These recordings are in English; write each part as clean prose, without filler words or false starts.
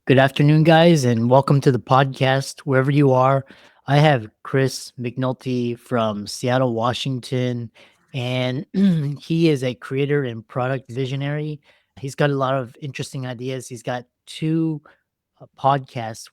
Good afternoon, guys, and welcome to the podcast. Wherever you are, I have Chris McNulty from Seattle, Washington, and he is a creator and product visionary. He's got a lot of interesting ideas. He's got two podcasts,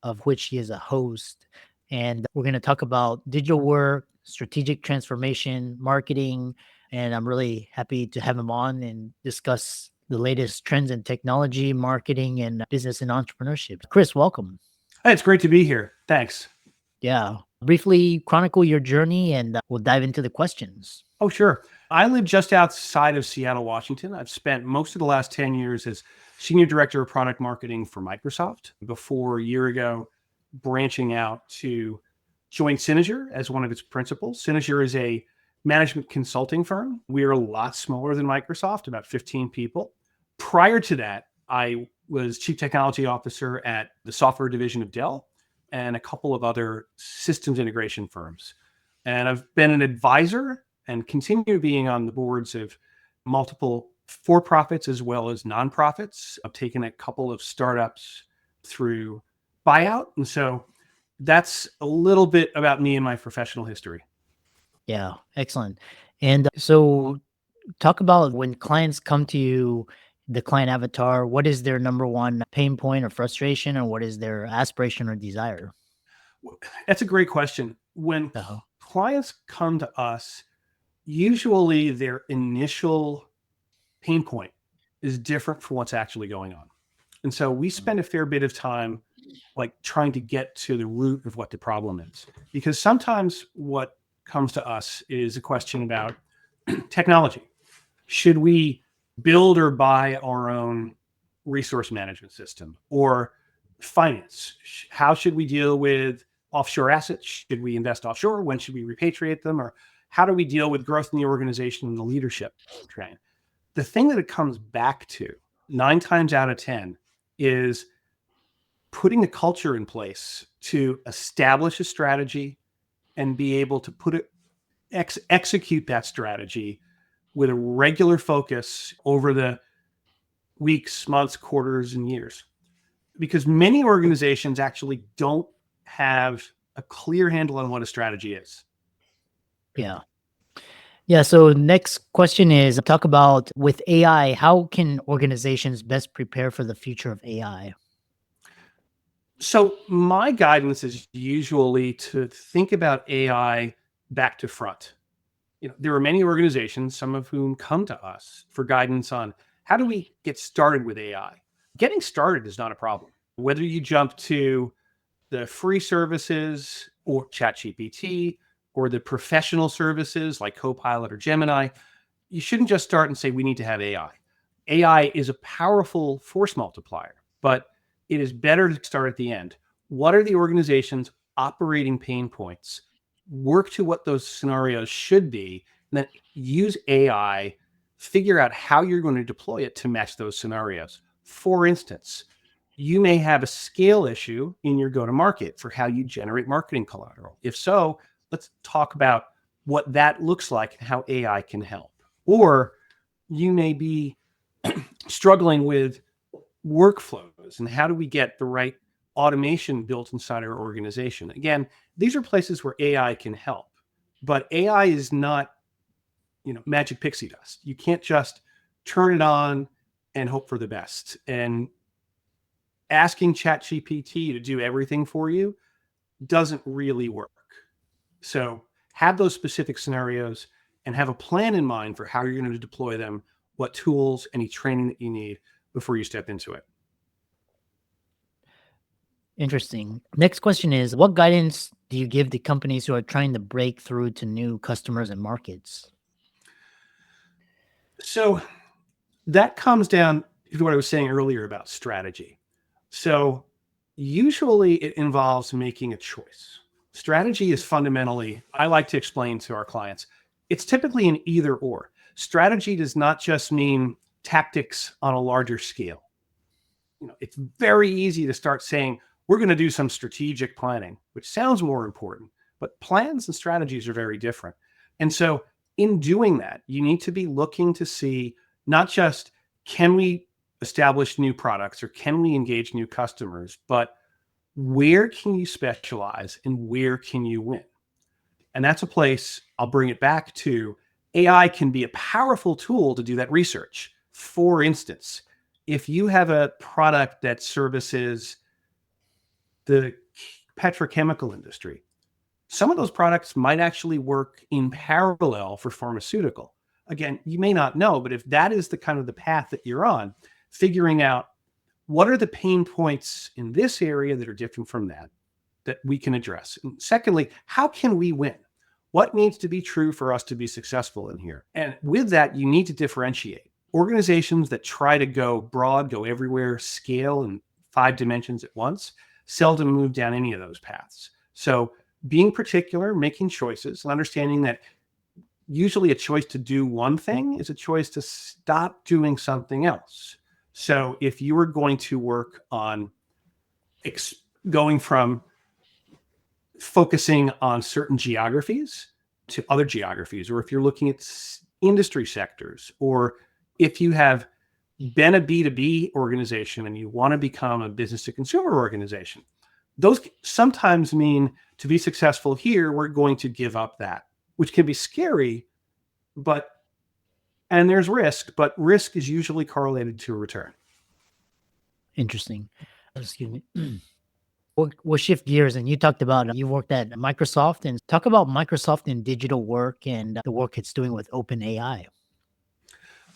of which he is a host, and we're going to talk about digital work, strategic transformation, marketing, and I'm really happy to have him on and discuss the latest trends in technology, marketing, and business and entrepreneurship. Chris, welcome. Hey, it's great to be here. Thanks. Yeah. Briefly chronicle your journey and we'll dive into the questions. Oh, sure. I live just outside of Seattle, Washington. I've spent most of the last 10 years as Senior Director of Product Marketing for Microsoft before a year ago branching out to join Syner as one of its principals. Syner is a management consulting firm. We are a lot smaller than Microsoft, about 15 people. Prior to that, I was Chief Technology Officer at the software division of Dell and a couple of other systems integration firms. And I've been an advisor and continue being on the boards of multiple for-profits as well as nonprofits. I've taken a couple of startups through buyout. And so that's a little bit about me and my professional history. Yeah, excellent. And so talk about when clients come to you, the client avatar, what is their number one pain point or frustration, or what is their aspiration or desire? That's a great question. When Uh-huh. clients come to us, usually their initial pain point is different from what's actually going on. And so we spend a fair bit of time like trying to get to the root of what the problem is. Because sometimes what comes to us is a question about technology. Should we build or buy our own resource management system or finance? How should we deal with offshore assets? Should we invest offshore? When should we repatriate them? Or how do we deal with growth in the organization and the leadership train? The thing that it comes back to 9 times out of 10 is putting a culture in place to establish a strategy and be able to execute that strategy with a regular focus over the weeks, months, quarters, and years. Because many organizations actually don't have a clear handle on what a strategy is. Yeah. Yeah. So next question is talk about with AI, how can organizations best prepare for the future of AI? So my guidance is usually to think about AI back to front. There are many organizations, some of whom come to us for guidance on how do we get started with AI. Getting started is not a problem. Whether you jump to the free services or ChatGPT or the professional services like Copilot or Gemini, you shouldn't just start and say, we need to have AI. AI is a powerful force multiplier, but it is better to start at the end. What are the organization's operating pain points? Work to what those scenarios should be, and then use AI, figure out how you're going to deploy it to match those scenarios. For instance, you may have a scale issue in your go-to-market for how you generate marketing collateral. If so, let's talk about what that looks like and how AI can help. Or you may be struggling with workflows and how do we get the right automation built inside our organization. Again, these are places where AI can help, but AI is not, magic pixie dust. You can't just turn it on and hope for the best. And asking ChatGPT to do everything for you doesn't really work. So have those specific scenarios and have a plan in mind for how you're going to deploy them, what tools, any training that you need before you step into it. Interesting. Next question is what guidance do you give to companies who are trying to break through to new customers and markets? So that comes down to what I was saying earlier about strategy. So usually it involves making a choice. Strategy is fundamentally, I like to explain to our clients, it's typically an either or. Strategy does not just mean tactics on a larger scale. It's very easy to start saying, we're going to do some strategic planning, which sounds more important, but plans and strategies are very different. And so in doing that, you need to be looking to see not just can we establish new products or can we engage new customers? But where can you specialize and where can you win? And that's a place I'll bring it back to. AI can be a powerful tool to do that research. For instance, if you have a product that services the petrochemical industry, some of those products might actually work in parallel for pharmaceutical. Again, you may not know, but if that is the kind of the path that you're on, figuring out what are the pain points in this area that are different from that we can address. And secondly, how can we win? What needs to be true for us to be successful in here? And with that, you need to differentiate. Organizations that try to go broad, go everywhere, scale in 5 dimensions at once, seldom move down any of those paths. So being particular, making choices, and understanding that usually a choice to do one thing is a choice to stop doing something else. So if you were going to work on going from focusing on certain geographies to other geographies, or if you're looking at industry sectors, or if you have been a B2B organization and you want to become a business to consumer organization, those sometimes mean to be successful here, we're going to give up that, which can be scary, and there's risk, but risk is usually correlated to a return. Interesting. Excuse me. We'll shift gears, and you talked about you worked at Microsoft, and talk about Microsoft in digital work and the work it's doing with OpenAI.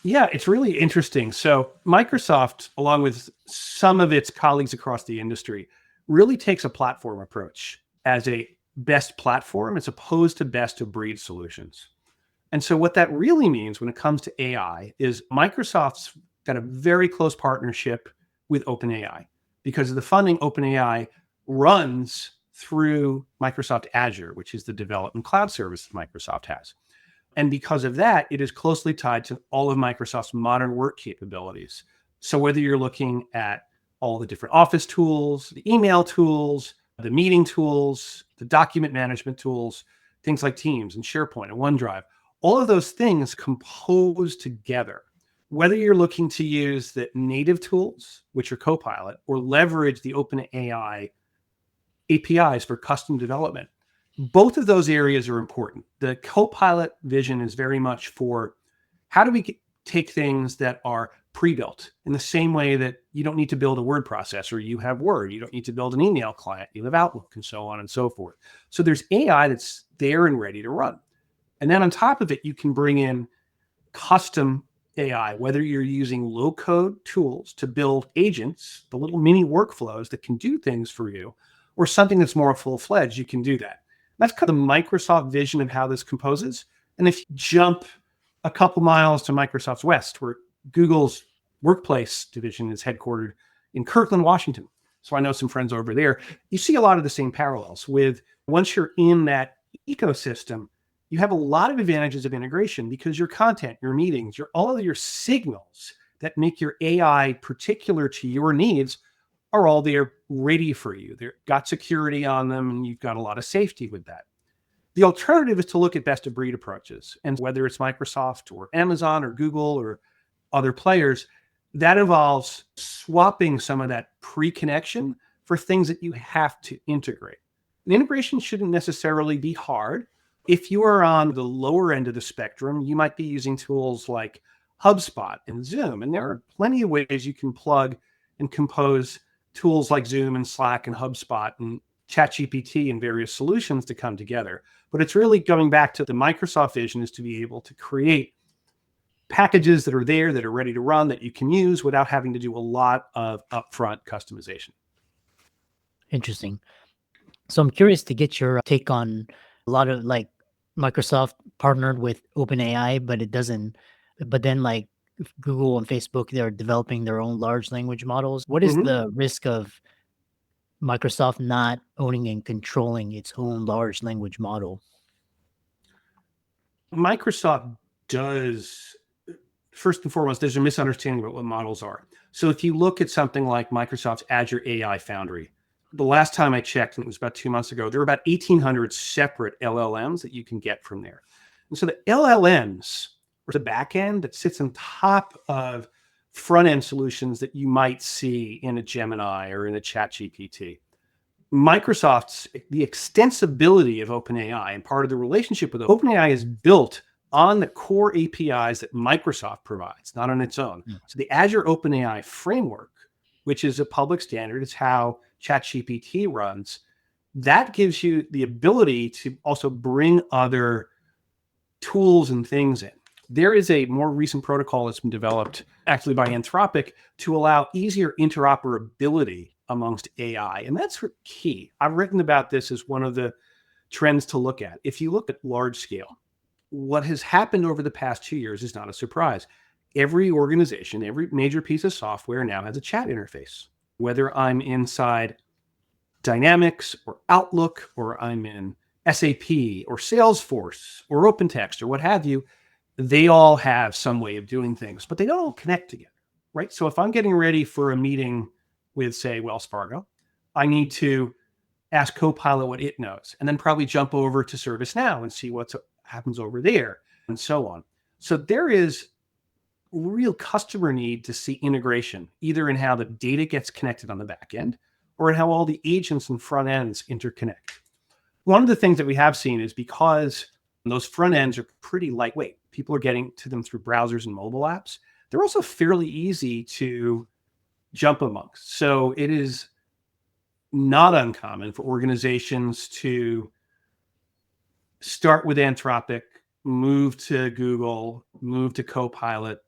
Yeah, it's really interesting. So Microsoft, along with some of its colleagues across the industry, really takes a platform approach as a best platform as opposed to best of breed solutions. And so what that really means when it comes to AI is Microsoft's got a very close partnership with OpenAI. Because of the funding, OpenAI runs through Microsoft Azure, which is the development cloud service Microsoft has. And because of that, it is closely tied to all of Microsoft's modern work capabilities. So whether you're looking at all the different Office tools, the email tools, the meeting tools, the document management tools, things like Teams and SharePoint and OneDrive, all of those things compose together. Whether you're looking to use the native tools, which are Copilot, or leverage the OpenAI APIs for custom development, both of those areas are important. The Copilot vision is very much for how do we take things that are pre-built in the same way that you don't need to build a word processor, you have Word, you don't need to build an email client, you have Outlook, and so on and so forth. So there's AI that's there and ready to run. And then on top of it, you can bring in custom AI, whether you're using low-code tools to build agents, the little mini workflows that can do things for you, or something that's more full-fledged, you can do that. That's kind of the Microsoft vision of how this composes. And if you jump a couple miles to Microsoft's West, where Google's Workplace division is headquartered in Kirkland, Washington. So I know some friends over there. You see a lot of the same parallels with once you're in that ecosystem, you have a lot of advantages of integration because your content, your meetings, all of your signals that make your AI particular to your needs are all there ready for you. They've got security on them and you've got a lot of safety with that. The alternative is to look at best of breed approaches. And whether it's Microsoft or Amazon or Google or other players, that involves swapping some of that pre-connection for things that you have to integrate. The integration shouldn't necessarily be hard. If you are on the lower end of the spectrum, you might be using tools like HubSpot and Zoom. And there are plenty of ways you can plug and compose tools like Zoom and Slack and HubSpot and ChatGPT and various solutions to come together. But it's really going back to the Microsoft vision is to be able to create packages that are there, that are ready to run, that you can use without having to do a lot of upfront customization. Interesting. So I'm curious to get your take on a lot of like Microsoft partnered with OpenAI, but then like Google and Facebook, they're developing their own large language models. What is the risk of Microsoft not owning and controlling its own large language model? Microsoft does, first and foremost, there's a misunderstanding about what models are. So if you look at something like Microsoft's Azure AI Foundry, the last time I checked, and it was about 2 months ago, there are about 1,800 separate LLMs that you can get from there. And so the LLMs, or the back end that sits on top of front-end solutions that you might see in a Gemini or in a ChatGPT. The extensibility of OpenAI and part of the relationship with OpenAI is built on the core APIs that Microsoft provides, not on its own. So the Azure OpenAI framework, which is a public standard, it's how ChatGPT runs, that gives you the ability to also bring other tools and things in. There is a more recent protocol that's been developed actually by Anthropic to allow easier interoperability amongst AI. And that's key. I've written about this as one of the trends to look at. If you look at large scale, what has happened over the past 2 years is not a surprise. Every organization, every major piece of software now has a chat interface. Whether I'm inside Dynamics or Outlook, or I'm in SAP or Salesforce or OpenText or what have you, they all have some way of doing things, but they don't all connect together, right? So if I'm getting ready for a meeting with, say, Wells Fargo, I need to ask Copilot what it knows, and then probably jump over to ServiceNow and see what happens over there, and so on. So there is real customer need to see integration, either in how the data gets connected on the back end or in how all the agents and front ends interconnect. One of the things that we have seen is because those front ends are pretty lightweight, people are getting to them through browsers and mobile apps, they're also fairly easy to jump amongst. So it is not uncommon for organizations to start with Anthropic, move to Google, move to Copilot,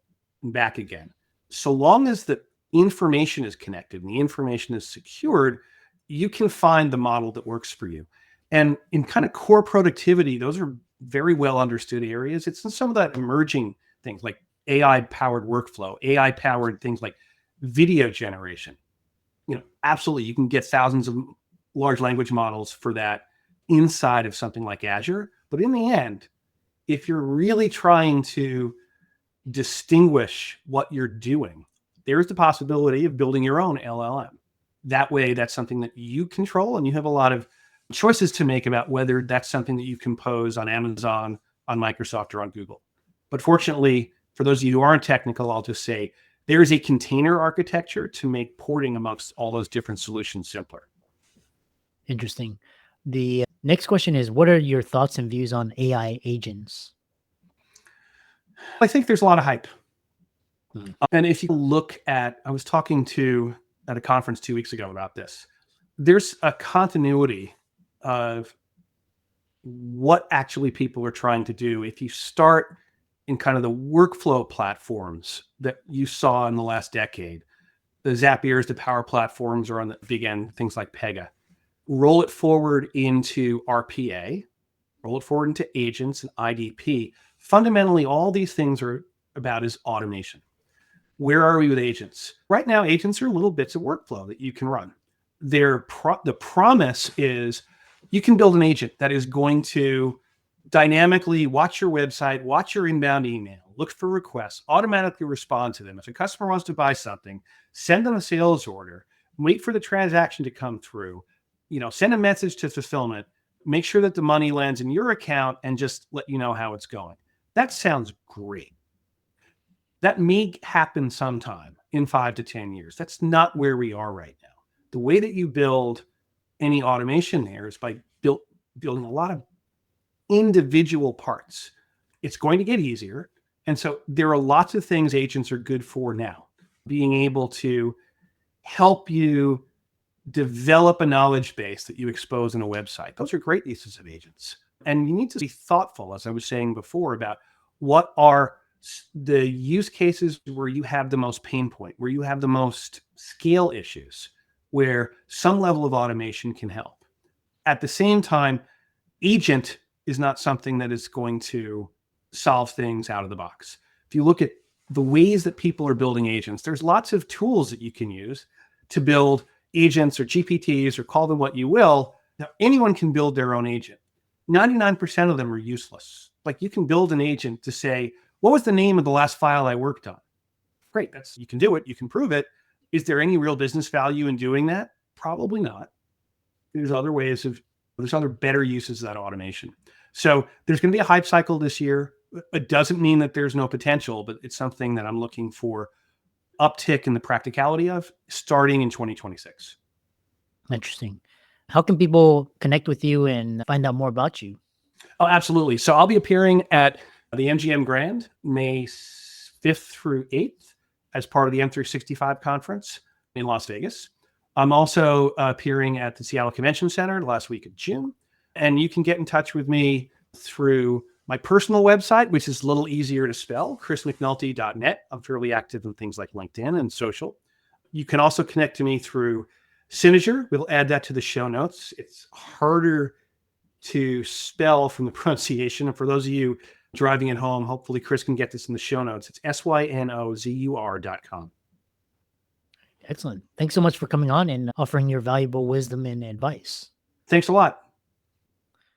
and back again. So long as the information is connected and the information is secured, you can find the model that works for you. And in kind of core productivity, those are very well understood areas. It's in some of that emerging things like AI-powered workflow, AI-powered things like video generation. Absolutely, you can get thousands of large language models for that inside of something like Azure. But in the end, if you're really trying to distinguish what you're doing, there's the possibility of building your own LLM. That way, that's something that you control, and you have a lot of choices to make about whether that's something that you compose on Amazon, on Microsoft, or on Google. But fortunately, for those of you who aren't technical, I'll just say there is a container architecture to make porting amongst all those different solutions simpler. Interesting. The next question is, what are your thoughts and views on AI agents? I think there's a lot of hype. And if you look at, I was talking at a conference 2 weeks ago about this, there's a continuity of what actually people are trying to do. If you start in kind of the workflow platforms that you saw in the last decade, the Zapiers, the Power Platforms are on the big end, things like Pega. Roll it forward into RPA, roll it forward into agents and IDP. Fundamentally, all these things are about is automation. Where are we with agents? Right now, agents are little bits of workflow that you can run. The promise is you can build an agent that is going to dynamically watch your website, watch your inbound email, look for requests, automatically respond to them. If a customer wants to buy something, send them a sales order, wait for the transaction to come through, send a message to fulfillment, make sure that the money lands in your account, and just let you know how it's going. That sounds great. That may happen sometime in 5 to 10 years. That's not where we are right now. The way that you build any automation there is by building a lot of individual parts. It's going to get easier. And so there are lots of things agents are good for now. Being able to help you develop a knowledge base that you expose in a website. Those are great uses of agents. And you need to be thoughtful, as I was saying before, about what are the use cases where you have the most pain point, where you have the most scale issues, where some level of automation can help. At the same time, agent is not something that is going to solve things out of the box. If you look at the ways that people are building agents, there's lots of tools that you can use to build agents or GPTs, or call them what you will. Now, anyone can build their own agent. 99% of them are useless. Like, you can build an agent to say, what was the name of the last file I worked on? Great, you can do it, you can prove it. Is there any real business value in doing that? Probably not. There's other better uses of that automation. So there's going to be a hype cycle this year. It doesn't mean that there's no potential, but it's something that I'm looking for uptick in the practicality of starting in 2026. Interesting. How can people connect with you and find out more about you? Oh, absolutely. So I'll be appearing at the MGM Grand May 5th through 8th as part of the M365 conference in Las Vegas. I'm also appearing at the Seattle Convention Center the last week of June. And you can get in touch with me through my personal website, which is a little easier to spell, chrismcnulty.net. I'm fairly active in things like LinkedIn and social. You can also connect to me through Syner. We'll add that to the show notes. It's harder to spell from the pronunciation. And for those of you driving at home, hopefully Chris can get this in the show notes. It's synozur.com. Excellent. Thanks so much for coming on and offering your valuable wisdom and advice. Thanks a lot.